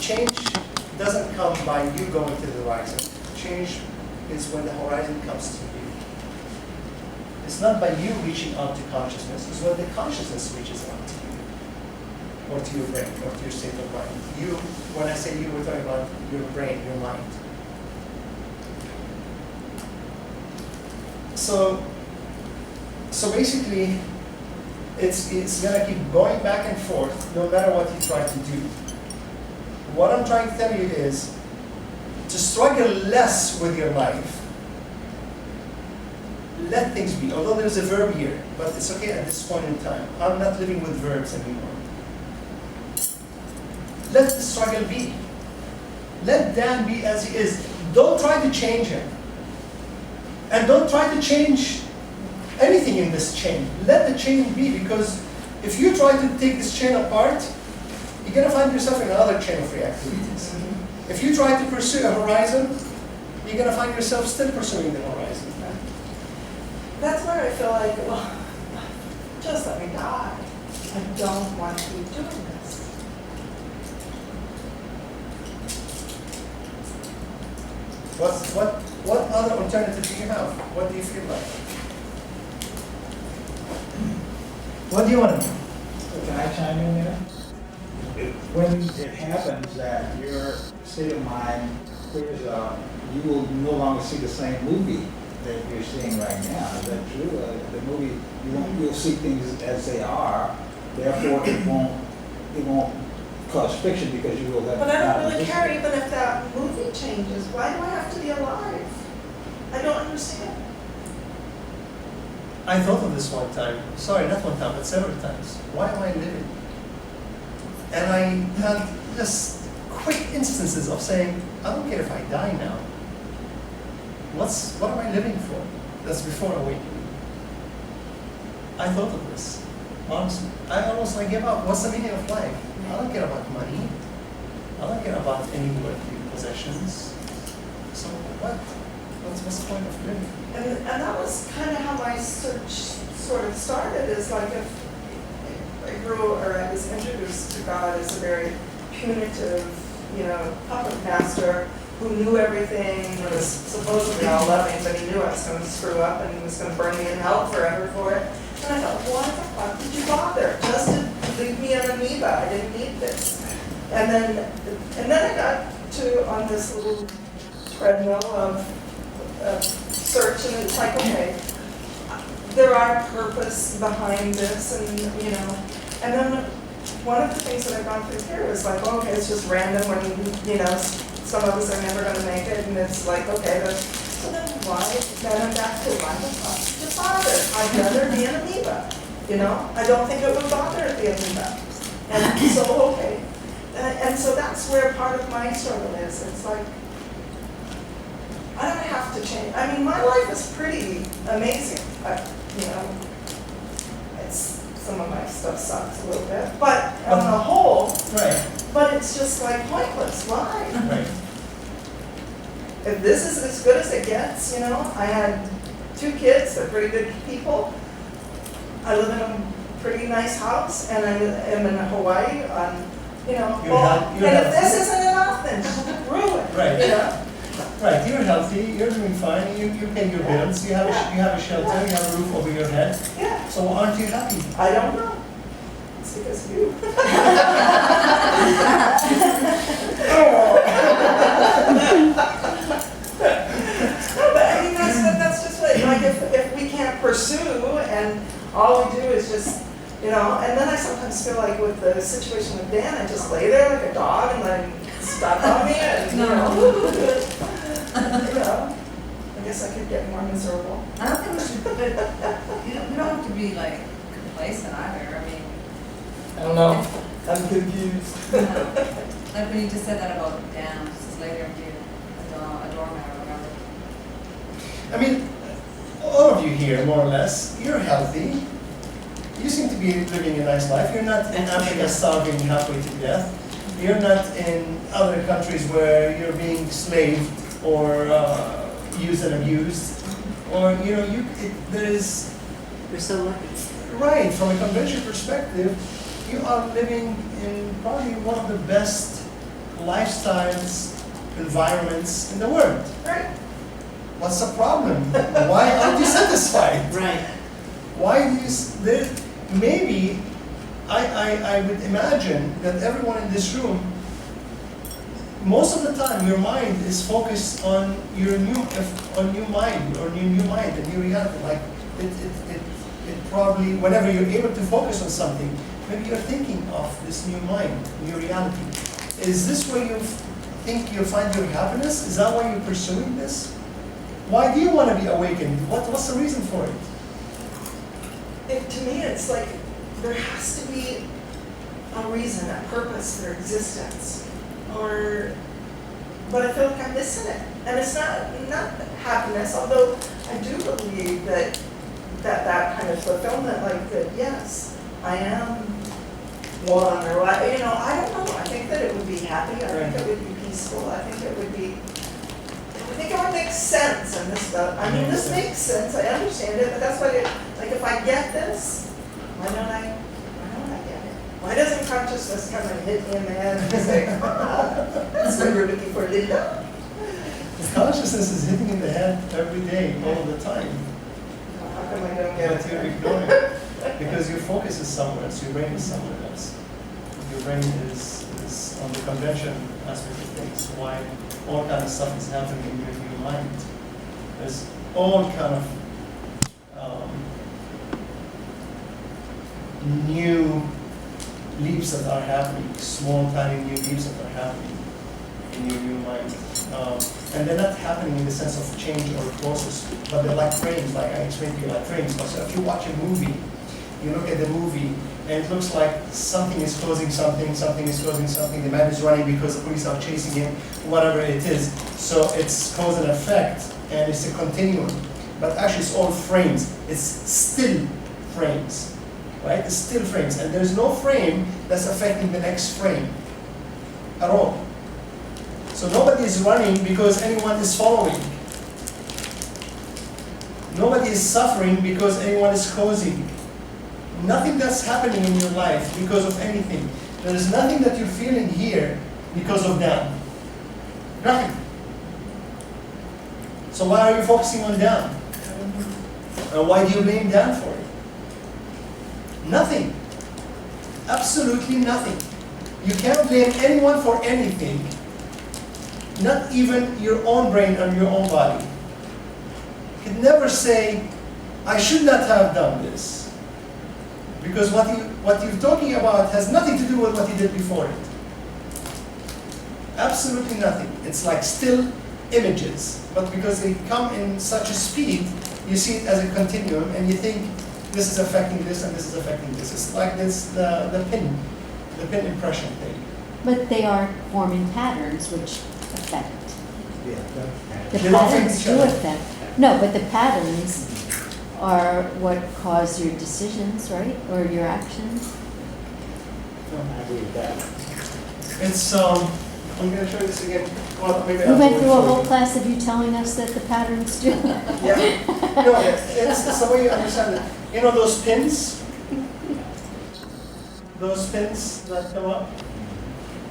change doesn't come by you going to the horizon. Change is when the horizon comes to you. It's not by you reaching out to consciousness, it's when the consciousness reaches out to you, or to your brain, or to your state of mind. You, when I say you, we're talking about your brain, your mind. So basically, it's gonna keep going back and forth no matter what you try to do. What I'm trying to tell you is to struggle less with your life. Let things be, although there's a verb here, but it's okay at this point in time. I'm not living with verbs anymore. Let the struggle be. Let Dan be as he is. Don't try to change him. And don't try to change anything in this chain. Let the chain be, because if you try to take this chain apart, you're going to find yourself in another chain of reactivities. If you try to pursue a horizon, you're going to find yourself still pursuing the horizon. That's where I feel like, well, just let me die. I don't want to keep doing this. What other alternative do you have? What do you feel like? What do you want to do? Can I chime in there? When it happens that your state of mind clears up, you will no longer see the same movie that you're seeing right now. Is that true? The movie, you'll see things as they are. Therefore, it won't cause fiction because you will have. But I don't really care even if that movie changes. Why do I have to be alive? I don't understand. I thought of this one time. Sorry, not one time, but several times. Why am I living? And I had just quick instances of saying, I don't care if I die now. What am I living for? That's before awakening. I thought of this. Honestly, I almost gave up. What's the meaning of life? I don't care about money. I don't care about any worldly possessions. So what's the point of living? And that was kind of how my search sort of started, is like if I was introduced to God as a very punitive, puppet master who knew everything, and was supposedly all loving, but he knew I was going to screw up and he was going to burn me in hell forever for it. And I thought, why the fuck did you bother? Just to leave me an amoeba. I didn't need this. And then I got on this little treadmill of search, and it's like, okay, there are purpose behind this, and and then one of the things that I've gone through here is like, okay, it's just random when some of us are never going to make it, and it's like, okay, so then why? Then I'm back to why the fuck did you bother? I'd rather be an amoeba, I don't think it would bother to be an amoeba, and so okay, and so that's where part of my struggle is. It's like, I don't have to change. I mean, my life is pretty amazing. Some of my stuff sucks a little bit, but on the whole, right. But it's just like pointless. Why? Right. If this is as good as it gets, I had 2 kids, they're pretty good people. I live in a pretty nice house, and I am in Hawaii on, and if this isn't enough, then screw it. Right. Right, you're healthy, you're doing fine, you pay your bills, you have a shelter, you have a roof over your head. Yeah. So aren't you happy? I don't know. It's because of you. No, but I mean, that's just what, like, if we can't pursue and all we do is just, and then I sometimes feel like with the situation with Dan, I just lay there like a dog and let him stop on me, and I guess I could get more miserable. I don't think we should, but we don't have to be like complacent either. I mean, I don't know. I'm confused. Like when you just said that about Dan, just lay there and be a doormat or whatever. I mean, all of you here, more or less, you're healthy. You seem to be living a nice life. You're not in Africa starving halfway to death. You're not in other countries where you're being slaved or used and abused, or you're so lucky. Right, from a conventional perspective, you are living in probably one of the best lifestyles, environments in the world. Right. What's the problem? Why aren't you satisfied? Right. Why do you, maybe, I would imagine that everyone in this room, most of the time, your mind is focused on your new mind, or your new mind, a new reality. Like, it probably, whenever you're able to focus on something, maybe you're thinking of this new mind, new reality. Is this where you think you'll find your happiness? Is that why you're pursuing this? Why do you want to be awakened? What's the reason for it? To me, it's like there has to be a reason, a purpose for existence, but I feel like I'm missing it. And it's not happiness, although I do believe that kind of fulfillment, like that, yes, I am one, or I don't know. I think that it would be happy. I think it would be peaceful. I think it would make sense. And this stuff, I mean, this makes sense. I understand it, but that's what like if I get this, why don't I get it? Why doesn't consciousness come and hit me in the head and say, that's what we're looking for, Linda? Consciousness is hitting in the head every day, all the time. How come I don't get But you're it? ignoring it because your focus is somewhere else, your brain is somewhere else. Your brain is on the convention aspect of things. Why all kind of stuff is happening in your mind. There's all kind of new leaps that are happening, small, tiny new leaps that are happening in your new mind. And they're not happening in the sense of change or process, but they're like frames, like I explained to you, like frames. So if you watch a movie, you look at the movie, and it looks like something is causing something, something is causing something, the man is running because the police are chasing him, whatever it is. So it's cause and effect, and it's a continuum. But actually it's all frames. It's still frames, right? It's still frames, and there's no frame that's affecting the next frame at all. So nobody is running because anyone is following. Nobody is suffering because anyone is causing. Nothing that's happening in your life because of anything. There is nothing that you're feeling here because of them. Nothing. So why are you focusing on them? And why do you blame them for it? Nothing. Absolutely nothing. You can't blame anyone for anything. Not even your own brain or your own body. You can never say, I should not have done this. Because what you're talking about has nothing to do with what you did before it. Absolutely nothing. It's like still images, but because they come in such a speed, you see it as a continuum, and you think this is affecting this and this is affecting this. It's like this the pin impression thing. But they are forming patterns which affect. Yeah, The They don't affect patterns each do other. affect. No, but the patterns are what cause your decisions, right? Or your actions. I agree with that. It's I'm going to show you this again. Well, maybe We went through a afterwards. whole class of you telling us that the patterns do. Yeah. No, it's the way you understand it. You know those pins? Those pins that come up?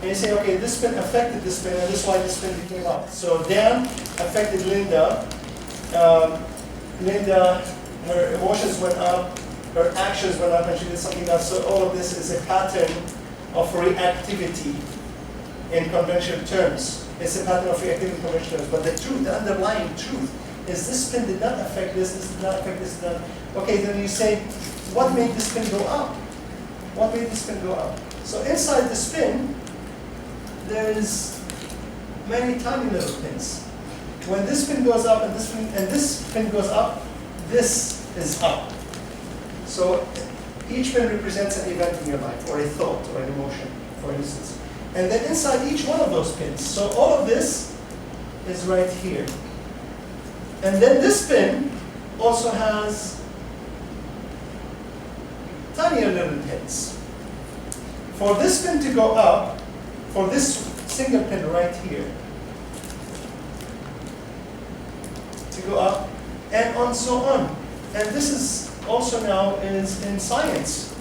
And you say, okay, this pin affected this pin, and this is why this pin came up. So Dan affected Linda. Linda, her emotions went up, her actions went up, and she did something else. So all of this is a pattern of reactivity in conventional terms. It's a pattern of reactivity in conventional terms. But the truth, the underlying truth, is this pin did not affect this did not affect this, did not. Okay, then you say, what made this pin go up? What made this pin go up? So inside this pin, there's many tiny little pins. When this pin goes up and this pin goes up, this is up. So each pin represents an event in your life, or a thought, or an emotion, for instance. And then inside each one of those pins, so all of this is right here. And then this pin also has tinier little pins. For this pin to go up, for this single pin right here, to go up, and on so on. And this is also now is in science.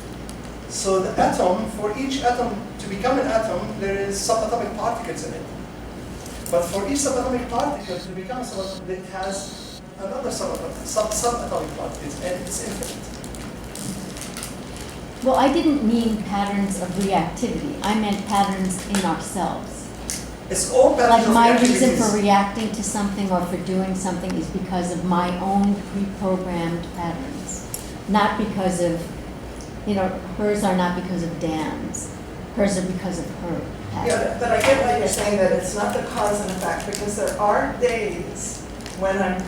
So the atom, for each atom to to become an atom, there is subatomic particles in it. But for each subatomic particle to become a subatom, it has another subatomic particles, and it's infinite. Well, I didn't mean patterns of reactivity. I meant patterns in ourselves. It's all patterns Like of my reactivities. reason for reacting to something or for doing something is because of my own pre-programmed patterns. Not because of, hers are not because of Dan's. Hers are because of her patterns. Yeah, but I get why you're saying that it's not the cause and effect, because there are days when I'm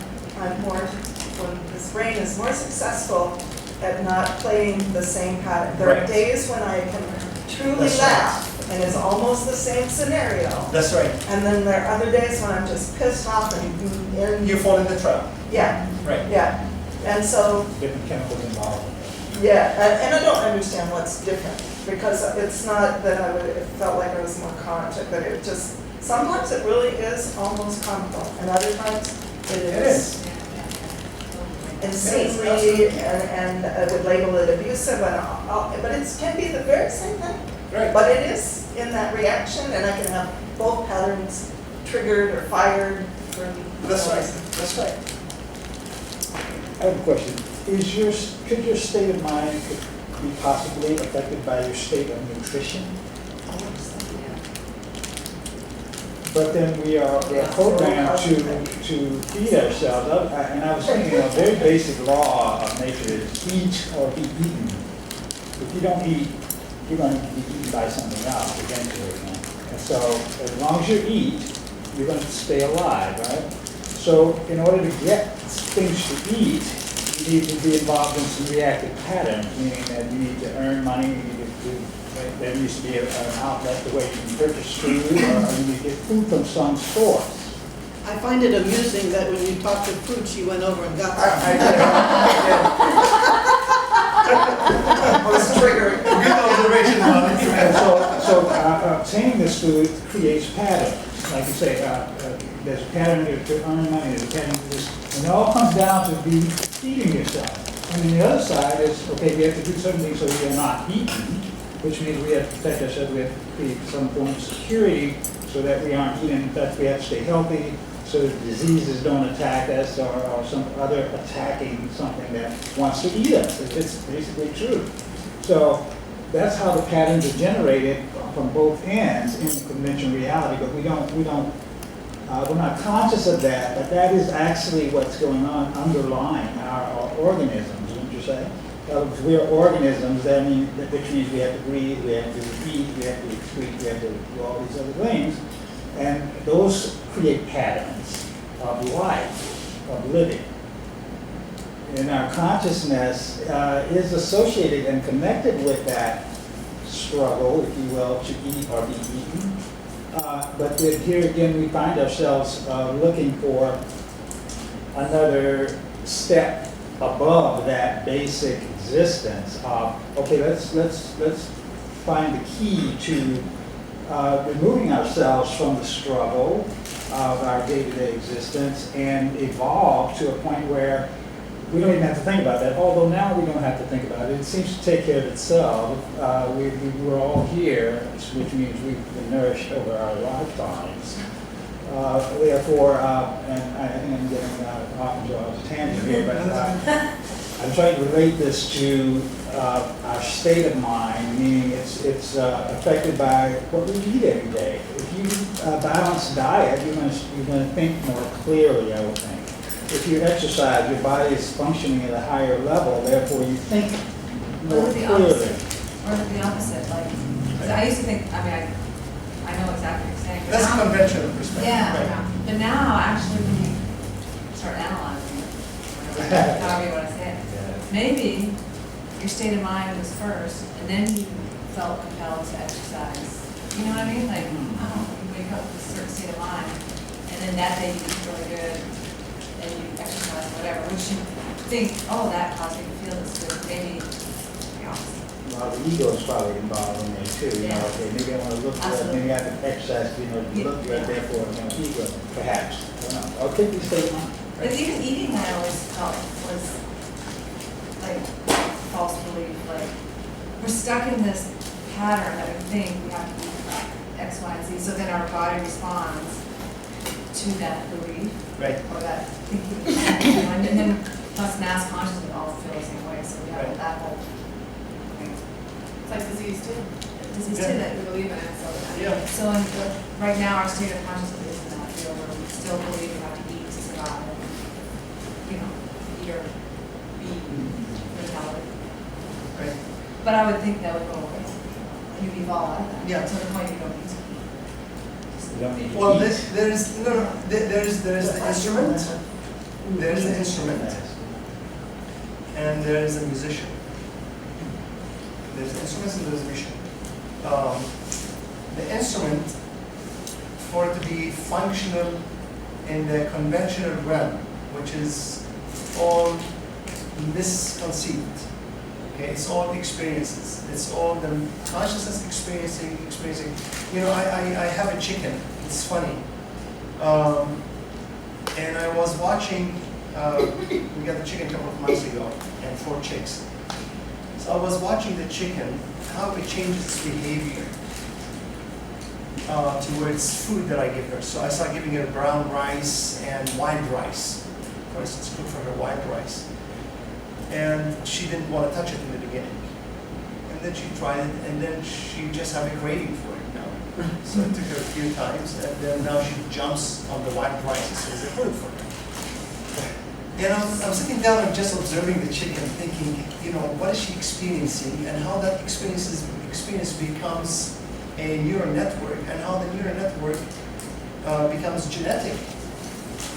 more, when this brain is more successful at not playing the same pattern. There are Right. days when I can truly That's right. laugh, and it's almost the same scenario. That's right. And then there are other days when I'm just pissed off and You fall in the trap. yeah, Right. yeah. And so, Different chemicals involved. yeah, and I don't understand what's different, because it's not that it felt like I was more conscious, but it just, sometimes it really is almost comical, and other times it It is is. insanely, and I would label it abusive, but it can be the very same thing. Right. But it is in that reaction, and I can have both patterns triggered or fired for. That's right. That's right. I have a question. Could your state of mind be possibly affected by your state of nutrition? But then we're programmed to feed ourselves. And I was thinking, a very basic law of nature is eat or be eaten. If you don't eat, you're going to be eaten by something else eventually. And so as long as you eat, you're going to stay alive, right? So in order to get things to eat, you need to be involved in some reactive patterns, meaning that you need to earn money, you need to there needs to be an outlet the way you can purchase food, or you need to get food from some source. I find it amusing that when you talked to fruit, she went over and got I I was triggered. Good observation, And Ron. so obtaining this food creates patterns. Like you say, there's a pattern to earn money, there's a pattern to this, and it all comes down to be feeding yourself. And then the other side is, okay, we have to do certain things so we are not eaten, which means we have to protect ourselves, we have to create some form of security so that we aren't eaten. In fact, we have to stay healthy so that diseases don't attack us or some other attacking something that wants to eat us. It's basically true. So that's how the patterns are generated from both ends in the conventional reality, but we're not conscious of that, but that is actually what's going on underlying our organisms, wouldn't you say? If we're organisms, which means we have to breathe, we have to eat, we have to excrete, we have to do all these other things. And those create patterns of life, of living. And our consciousness is associated and connected with that struggle, if you will, to eat or be eaten. But then here again, we find ourselves looking for another step above that basic existence of, okay, let's find the key to removing ourselves from the struggle of our day-to-day existence and evolve to a point where we don't even have to think about that, although now we don't have to think about it. It seems to take care of itself. We're all here, which means we've been nourished over our lifetimes. Therefore, and I think I'm getting off into a tangent here, but I'm trying to relate this to our state of mind, meaning it's affected by what we eat every day. If you eat a balanced diet, you're going to think more clearly, I would think. If you exercise, your body is functioning at a higher level, therefore you think more Or the clearly. opposite, like, 'cause I used to think, I know exactly what you're saying. but That's a now- conventional perspective. Yeah, right? but now, actually, when you start analyzing it, however you want to say it, maybe your state of mind was first, and then you felt compelled to exercise. You know what I mean? Like, oh, you wake up with a certain state of mind, and then that day you eat really good, and you exercise, whatever, which you think, oh, that caused me to feel this good, maybe the opposite. Well, the ego is probably involved in there too, you know, Yeah. okay, maybe I want to look good, Absolutely. maybe I have to exercise, to look good, therefore I'm going to eat good, perhaps. I don't know. I'll take these statements. But even eating, I always felt was like false belief, like we're stuck in this pattern that we think we have to eat X, Y, and Z, so then our body responds to that belief Right. or that thinking. You know, and then plus mass consciousness, we all feel the same way, so we have Right. that whole It's like disease too. disease Yeah. too that we believe in it, so. Yeah. So in right now, our state of consciousness is in that field where we still believe we have to eat to survive, you know, eat or be mentality. Right. But I would think that would go away. You'd evolve out of that. Yeah. To the point you don't need to. You don't need to Well, eat. there is the instrument, there is the instrument, and there is a musician. There's instruments and there's a musician. The instrument, for it to be functional in the conventional realm, which is all misconceived. Okay, it's all experiences. It's all the consciousness experiencing. You know, I have a chicken. It's funny. And I was watching, we got the chicken a couple of months ago, and 4 chicks. So I was watching the chicken, how it changes its behavior towards food that I give her. So I started giving her brown rice and white rice. For instance, cook for her white rice. And she didn't want to touch it in the beginning. And then she tried it, and then she just had a craving for it now. So it took her a few times, and then now she jumps on the white rice as soon as I put it for her. And I'm sitting down and just observing the chicken, thinking, you know, what is she experiencing, and how that experience becomes a neural network, and how the neural network becomes genetic,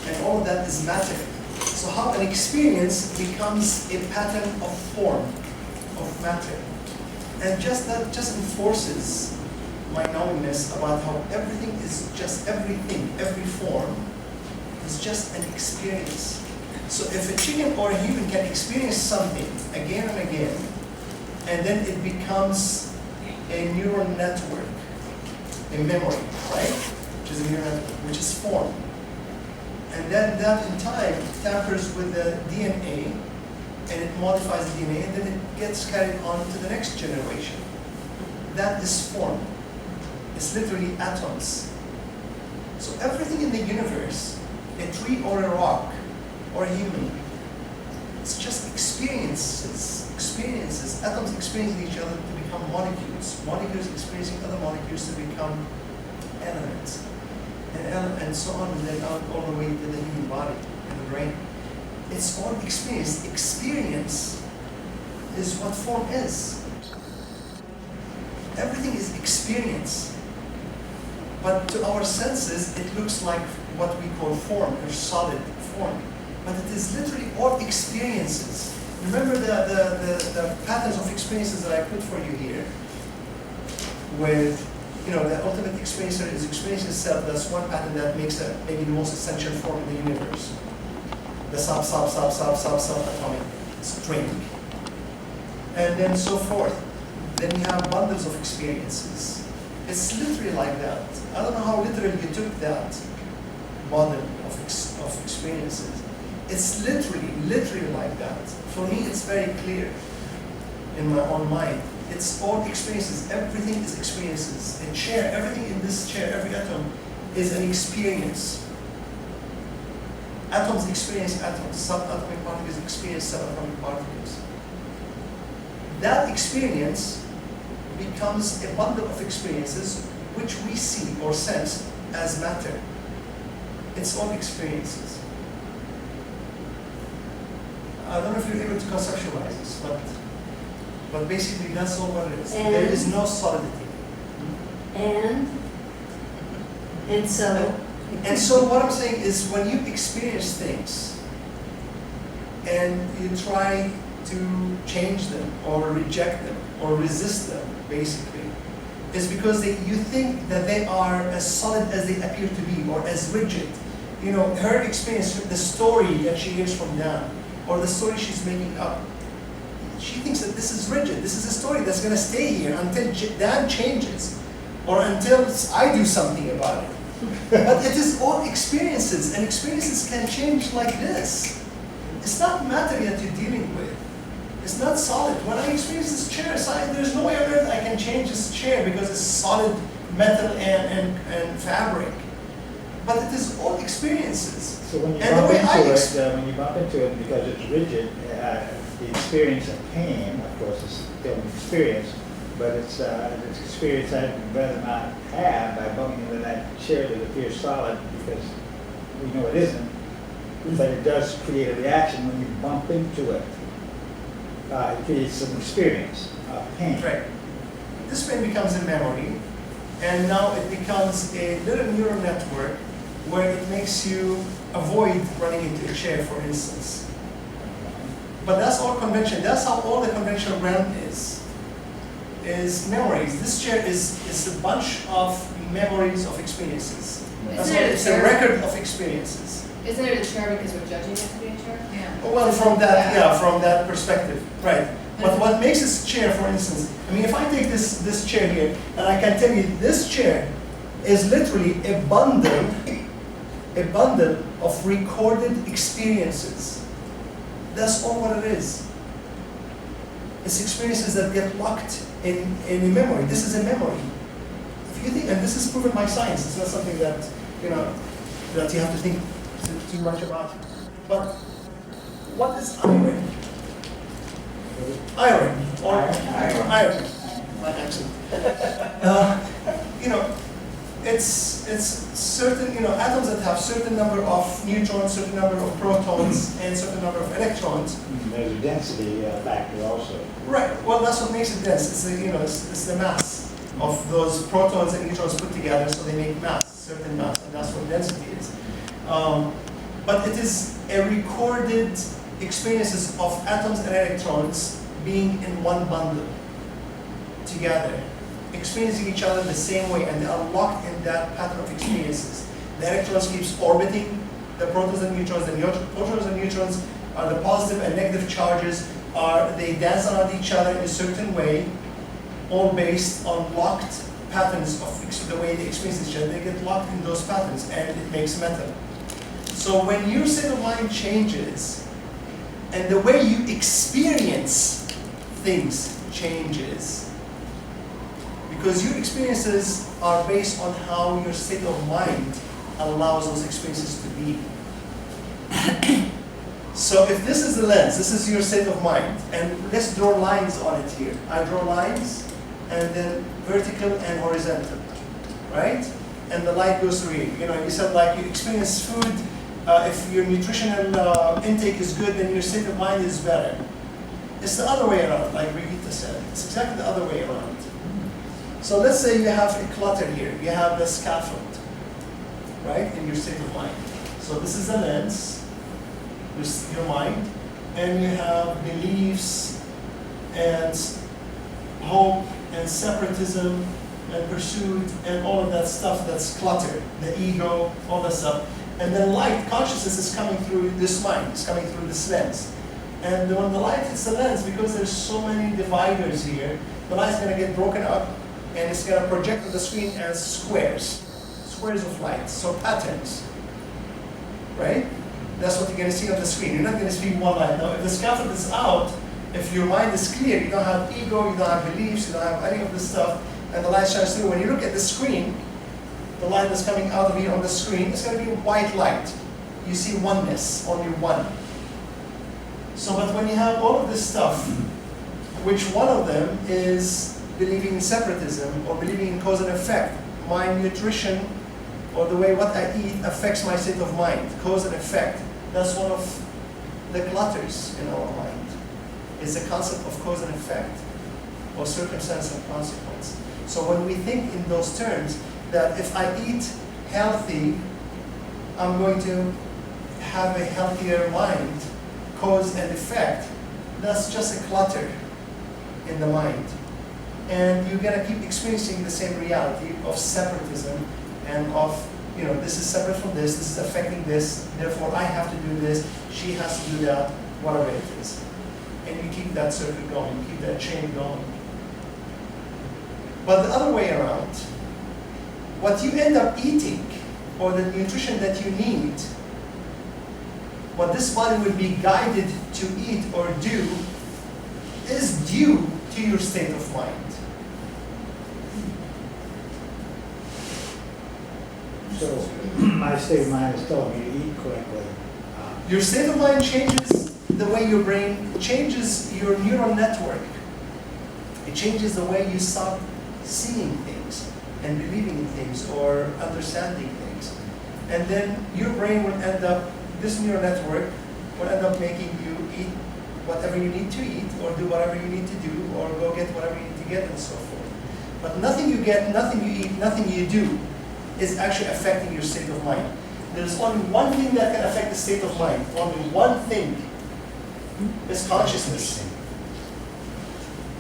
and all of that is matter. So how an experience becomes a pattern of form, of matter. And just that just enforces my knowingness about how everything is just everything, every form is just an experience. So if a chicken or a human can experience something again and again, and then it becomes a neural network, a memory, right? Which is a neural network, which is form. And then that in time tampers with the DNA, and it modifies the DNA, and then it gets carried on to the next generation. That is form. It's literally atoms. So everything in the universe, a tree or a rock, or a human, it's just experiences, atoms experiencing each other to become molecules, molecules experiencing other molecules to become elements. And so on, and then all the way to the human body and the brain. It's all experience. Experience is what form is. Everything is experience. But to our senses, it looks like what we call form, or solid form. But it is literally all experiences. Remember the patterns of experiences that I put for you here, with, you know, the ultimate experiencer is experience itself. That's one pattern that makes it maybe the most essential form in the universe. The subatomic string. And then so forth. Then you have bundles of experiences. It's literally like that. I don't know how literally you took that bundle of experiences. It's literally like that. For me, it's very clear in my own mind. It's all experiences. Everything is experiences. A chair, everything in this chair, every atom is an experience. Atoms experience atoms. Subatomic particles experience subatomic particles. That experience becomes a bundle of experiences which we see or sense as matter. It's all experiences. I don't know if you're able to conceptualize this, but basically that's all what it is. And there is no solidity. And so. And so what I'm saying is, when you experience things and you try to change them or reject them or resist them, basically, is because you think that they are as solid as they appear to be, or as rigid. You know, her experience, the story that she hears from Dan, or the story she's making up, she thinks that this is rigid. This is a story that's going to stay here until Dan changes, or until I do something about it. But it is all experiences, and experiences can change like this. It's not matter that you're dealing with. It's not solid. When I experience this chair, there's no way on earth I can change this chair because it's solid metal and fabric. But it is all experiences. So when you And the bump way I into it, because it's rigid, the experience of pain, of course, is still an experience, but it's experience I'd rather not have by bumping into that chair that appears solid, because we know it isn't. But it does create a reaction when you bump into it. It creates some experience of pain. Right. This pain becomes a memory, and now it becomes a little neural network where it makes you avoid running into a chair, for instance. But that's all convention. That's how all the conventional realm is memories. This chair is a bunch of memories of experiences. That's Isn't why it a it's a chair? record of experiences. Isn't it a chair because we're judging it to be a chair? Yeah. Well, from that perspective, right. But what makes this chair, for instance, I mean, if I take this chair here, and I can tell you this chair is literally a bundle of recorded experiences. That's all what it is. It's experiences that get locked in a memory. This is a memory. If you think, and this is proven by science, it's not something that, that you have to think too much about. But what is iron? Iron, or iron. My accent. It's certain, atoms that have certain number of neutrons, certain number of protons, and certain number of electrons. There's a density factor also. Right. Well, that's what makes it dense. It's the, it's the mass of those protons and neutrons put together, so they make mass, certain mass, and that's what density is. But it is a recorded experiences of atoms and electrons being in one bundle together, experiencing each other the same way, and they are locked in that pattern of experiences. The electrons keeps orbiting the protons and neutrons. The protons and neutrons are the positive and negative charges. They dance around each other in a certain way, all based on locked patterns of the way they experience each other. They get locked in those patterns, and it makes metal. So when your state of mind changes, and the way you experience things changes, because your experiences are based on how your state of mind allows those experiences to be. So if this is the lens, this is your state of mind, and let's draw lines on it here. I draw lines, and then vertical and horizontal, right? And the light goes through here. You said like you experience food, if your nutritional intake is good, then your state of mind is better. It's the other way around, like Brigitte said. It's exactly the other way around. So let's say you have a clutter here. You have the scaffold, right, in your state of mind. So this is the lens, your mind, and you have beliefs and hope and separatism and pursuit and all of that stuff that's cluttered, the ego, all that stuff. And then light, consciousness is coming through this mind, it's coming through this lens. And when the light hits the lens, because there's so many dividers here, the light's going to get broken up, and it's going to project on the screen as squares of light, so patterns, right? That's what you're going to see on the screen. You're not going to see one light. Now, if the scaffold is out, if your mind is clear, you don't have ego, you don't have beliefs, you don't have any of this stuff, and the light shines through. When you look at the screen, the light that's coming out of here on the screen, it's going to be white light. You see oneness, only one. So, but when you have all of this stuff, which one of them is believing in separatism or believing in cause and effect, my nutrition or the way what I eat affects my state of mind, cause and effect. That's one of the clutters in our mind, is the concept of cause and effect, or circumstance and consequence. So when we think in those terms, that if I eat healthy, I'm going to have a healthier mind, cause and effect, that's just a clutter in the mind. And you're going to keep experiencing the same reality of separatism and of, this is separate from this is affecting this, therefore I have to do this, she has to do that, whatever it is. And you keep that circle going, you keep that chain going. But the other way around, what you end up eating, or the nutrition that you need, what this body will be guided to eat or do, is due to your state of mind. So my state of mind is telling me to eat correctly. Your state of mind changes the way your brain changes your neural network. It changes the way you start seeing things and believing in things or understanding things. And then your brain will end up, this neural network will end up making you eat whatever you need to eat or do whatever you need to do or go get whatever you need to get and so forth. But nothing you get, nothing you eat, nothing you do is actually affecting your state of mind. There's only one thing that can affect the state of mind, only one thing, is consciousness.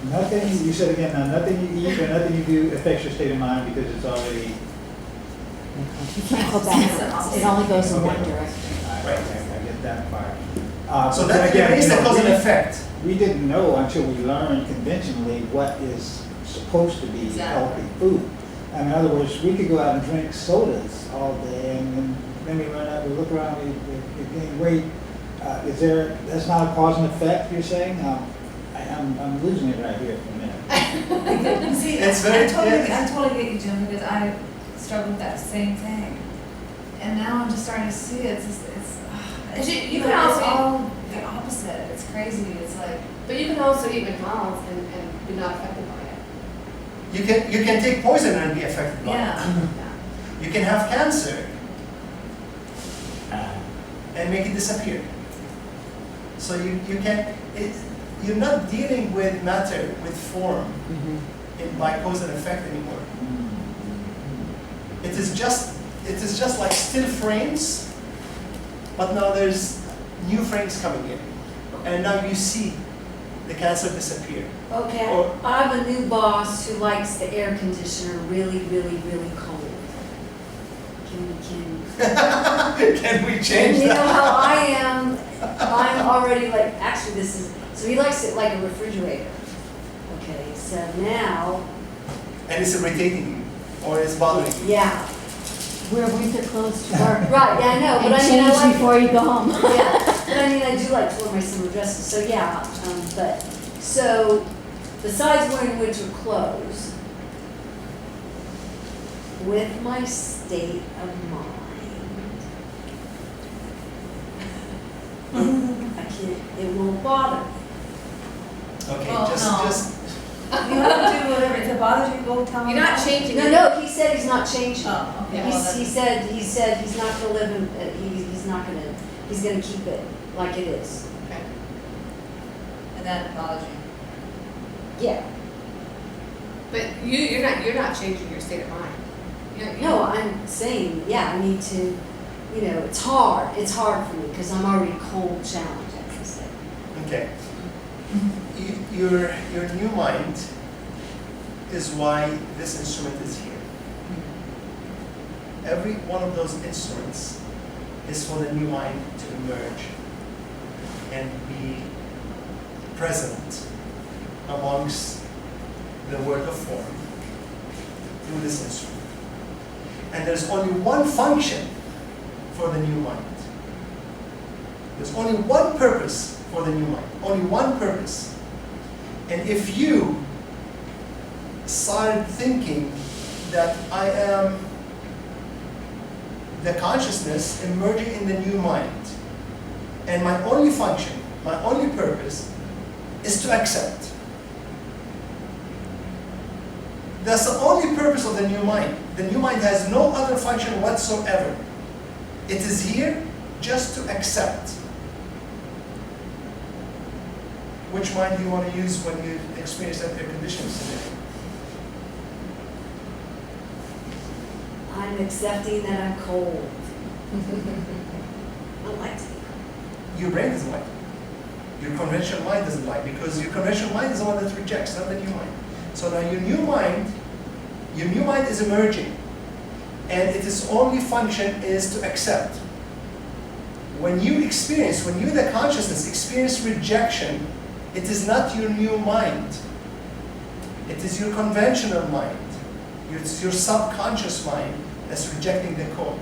Nothing, you said again, now nothing you eat or nothing you do affects your state of mind because it's already. You can't go backwards, it only goes in one direction. Right. I get that part. So but that's again, the base that cause an we- effect. We didn't know until we learned conventionally what is supposed to be Exactly. healthy food. In other words, we could go out and drink sodas all day and then we run out, we look around, we gain weight. That's not a cause and effect, you're saying? I'm losing it right here for a minute. See, It's very- I totally get you, Jim, because I struggle with that same thing. And now I'm just starting to see it, Because you it's can also- all the opposite, it's crazy, it's like, But you can also eat McDonald's and be not affected by it. You can take poison and be affected by it. yeah. Yeah. You can have cancer and make it disappear. So you're not dealing with matter, with form, by cause and effect anymore. It is just like still frames, but now there's new frames coming in. And now you see the cancer disappear. Okay, Or- I have a new boss who likes the air conditioner really, really, really cold. Can we change And you know how that? I am, I'm already like, actually so he likes it like a refrigerator. Okay, so now, And it's irritating you, or it's bothering you. yeah, Wear winter clothes to work. right, yeah, I know, but And I mean, I change like. before you go home. Yeah, but I mean, I do like to wear my summer dresses, so yeah, so besides wearing winter clothes, with my state of mind, I can't, it won't bother me. Okay, Well, no. just You have to do whatever, if it bothers you, go tell me. You're not changing it. No, he said he's not changing. Oh, okay, well, He said he's not gonna live in, he's gonna keep it like it is. Okay. and that bothers you. Yeah, But you're not changing your state of mind. no, I'm saying, yeah, I need to, it's hard for me, because I'm already cold challenged, as I say. okay. Your new mind is why this instrument is here. Every one of those instruments is for the new mind to emerge and be present amongst the world of form through this instrument. And there's only one function for the new mind. There's only one purpose for the new mind. Only one purpose. And if you started thinking that I am the consciousness emerging in the new mind, and my only function, my only purpose is to accept. That's the only purpose of the new mind. The new mind has no other function whatsoever. It is here just to accept. Which mind do you want to use when you experience that air conditioning scenario? I'm accepting that I'm cold. I don't like to be cold. Your brain doesn't like it. Your conventional mind doesn't like it, because your conventional mind is the one that rejects, not the new mind. So now your new mind is emerging, and its only function is to accept. When you, the consciousness, experience rejection, it is not your new mind. It is your conventional mind. It's your subconscious mind that's rejecting the code.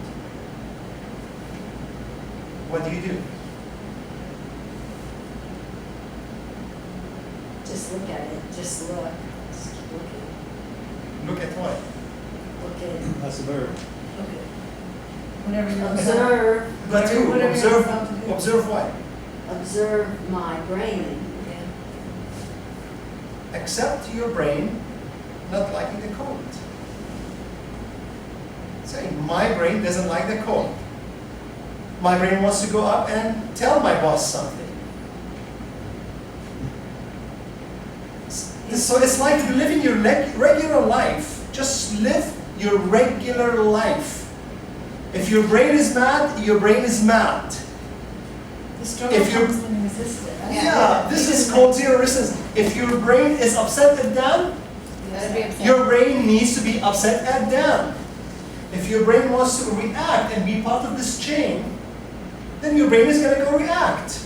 What do? Just look at it, just look, just keep looking, Look at what? look at, That's a verb. look at. Whatever you're. Observe, But who? Whatever you're about to Observe, do. observe what? observe my brain. Yeah. Accept your brain not liking the cold. Say, my brain doesn't like the cold. My brain wants to go up and tell my boss something. So it's like living your regular life. Just live your regular life. If your brain is mad, your brain is mad. The struggle If you're- comes when you resist it. Yeah, this is called zero resistance. If your brain is upset at down, That'd be upsetting. your brain needs to be upset at down. If your brain wants to react and be part of this chain, then your brain is going to go react.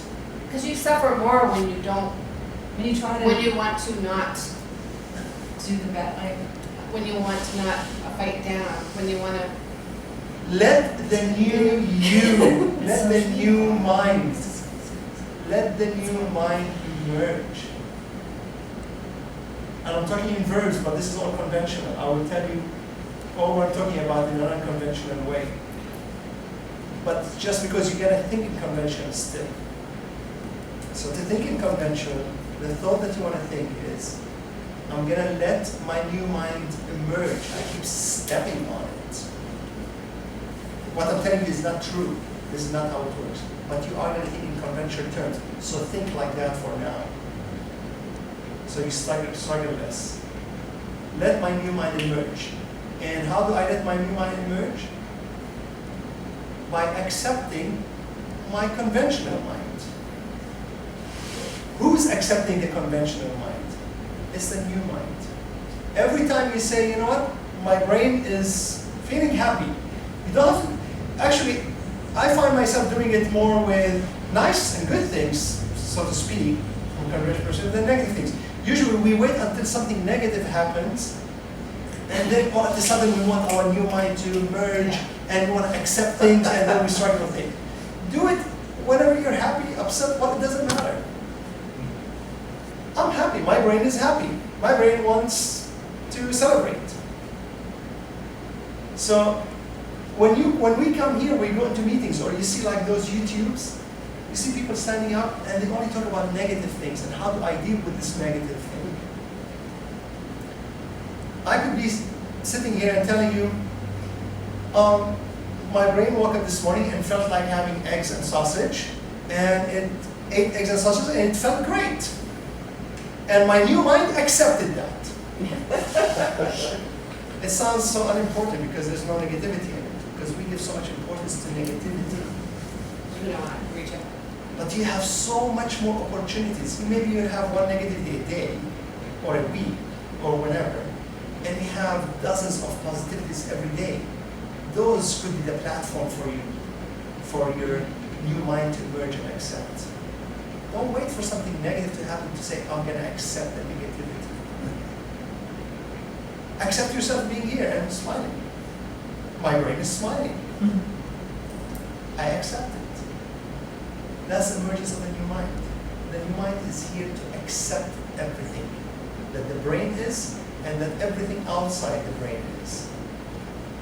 Because you suffer more when you don't, When you try to. when you want to not, Do the bad, like, when you want to not fight down, when you want to, Let the new you, let the new mind, let the new mind emerge. And I'm talking in verbs, but this is all conventional. I will tell you all what I'm talking about in an unconventional way. But just because you gotta think in conventional still. So to think in conventional, the thought that you want to think is, I'm gonna let my new mind emerge. I keep stepping on it. What I'm telling you is not true. This is not how it works. But you are going to think in conventional terms. So think like that for now. So you struggle less. Let my new mind emerge. And how do I let my new mind emerge? By accepting my conventional mind. Who's accepting the conventional mind? It's the new mind. Every time you say, you know what, my brain is feeling happy. You don't have to. Actually, I find myself doing it more with nice and good things, so to speak, from conventional perspective, than negative things. Usually we wait until something negative happens, and then all of a sudden we want our new mind to merge, and we want to accept things, and then we struggle with it. Do it whenever you're happy, upset, well, it doesn't matter. I'm happy, my brain is happy. My brain wants to celebrate. So, when we come here, we go into meetings, or you see like those YouTubes, you see people standing up and they only talk about negative things and how do I deal with this negative thing. I could be sitting here and telling you, my brain woke up this morning and felt like having eggs and sausage, and it ate eggs and sausage and it felt great. And my new mind accepted that. It sounds so unimportant because there's no negativity in it, because we give so much importance to negativity. you know, reach out. But you have so much more opportunities. Maybe you have one negativity a day, or a week, or whenever, and you have dozens of positivities every day. Those could be the platform for you, for your new mind to emerge and accept. Don't wait for something negative to happen to say, I'm going to accept the negativity. Accept yourself being here and smiling. My brain is smiling. I accept it. That's the emergence of the new mind. The new mind is here to accept everything that the brain is and that everything outside the brain is.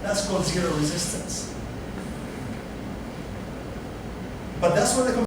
That's called zero resistance. But that's where the